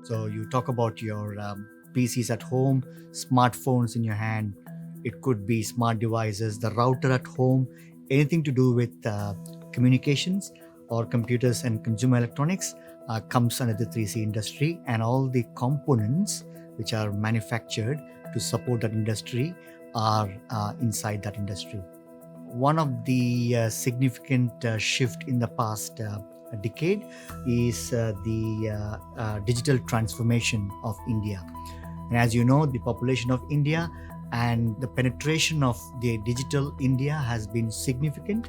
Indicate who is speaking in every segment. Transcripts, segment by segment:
Speaker 1: So you talk about your PCs at home, smartphones in your hand. It could be smart devices, the router at home, anything to do with communications or computers and consumer electronics comes under the 3C industry, and all the components which are manufactured to support that industry are inside that industry. One of the significant shift in the past decade is the digital transformation of India. And as you know, the population of India and the penetration of the digital India has been significant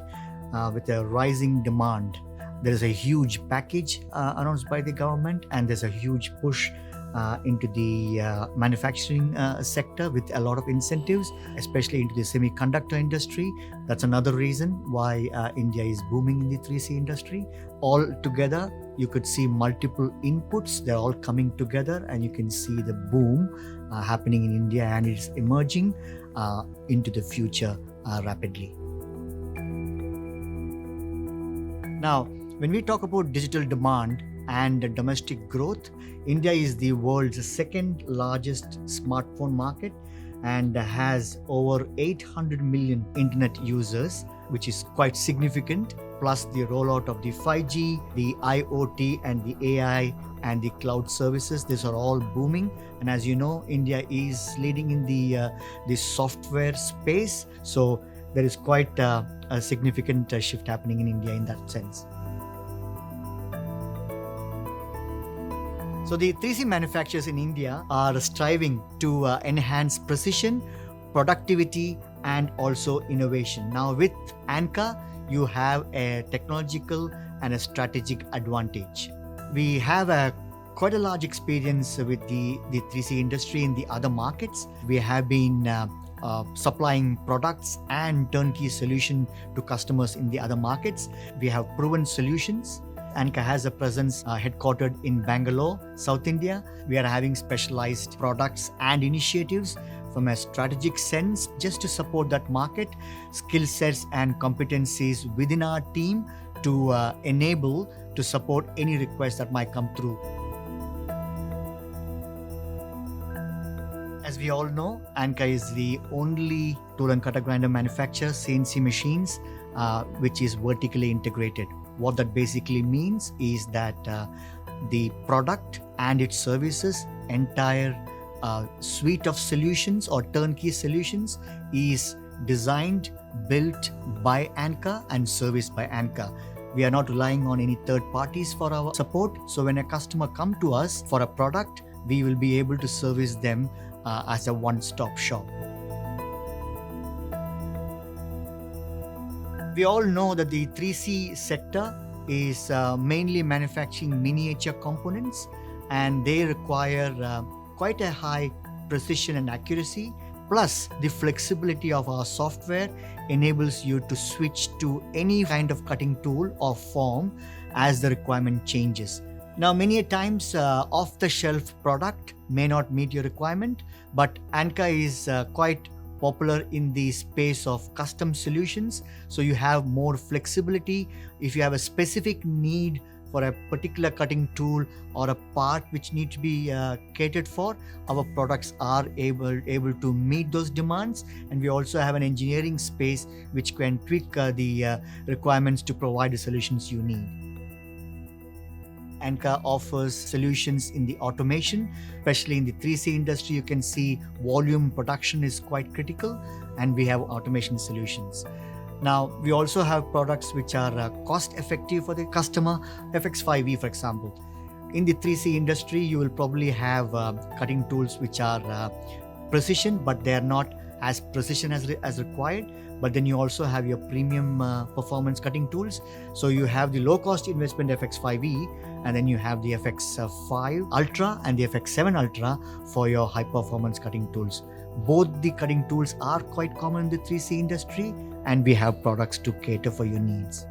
Speaker 1: with a rising demand. There is a huge package announced by the government, and there's a huge push into the manufacturing sector with a lot of incentives, especially into the semiconductor industry. That's another reason why India is booming in the 3C industry. All together, you could see multiple inputs. They're all coming together, and you can see the boom happening in India, and it's emerging into the future rapidly. Now, when we talk about digital demand and domestic growth, India is the world's second largest smartphone market and has over 800 million internet users, which is quite significant. Plus the rollout of the 5G, the IoT, and the AI and the cloud services, these are all booming. And as you know, India is leading in the software space. So there is quite a significant shift happening in India in that sense. So the 3C manufacturers in India are striving to enhance precision, productivity, and also innovation. Now with Anker, you have a technological and a strategic advantage. We have quite a large experience with the 3C industry in the other markets. We have been supplying products and turnkey solution to customers in the other markets. We have proven solutions. Anker has a presence headquartered in Bangalore, South India. We are having specialized products and initiatives from a strategic sense just to support that market, skill sets and competencies within our team to enable to support any request that might come through. As we all know, Anker is the only tool and cutter grinder manufacturer, CNC machines, which is vertically integrated. What that basically means is that the product and its services, entire suite of solutions or turnkey solutions is designed, built by Anker and serviced by Anker. We are not relying on any third parties for our support. So when a customer comes to us for a product, we will be able to service them as a one-stop shop. We all know that the 3C sector is mainly manufacturing miniature components, and they require quite a high precision and accuracy. Plus, the flexibility of our software enables you to switch to any kind of cutting tool or form as the requirement changes. Now, many times off-the-shelf product may not meet your requirement, but Anker is quite popular in the space of custom solutions. So you have more flexibility. If you have a specific need for a particular cutting tool or a part which needs to be catered for, our products are able to meet those demands. And we also have an engineering space which can tweak the requirements to provide the solutions you need. Anker offers solutions in the automation, especially in the 3C industry. You can see volume production is quite critical, and we have automation solutions. Now, we also have products which are cost effective for the customer. FX5E, for example. In the 3C industry, you will probably have cutting tools which are precision, but they are not as precision as required. But then you also have your premium performance cutting tools. So you have the low cost investment FX5E, and then you have the FX5 Ultra and the FX7 Ultra for your high performance cutting tools. Both the cutting tools are quite common in the 3C industry, and we have products to cater for your needs.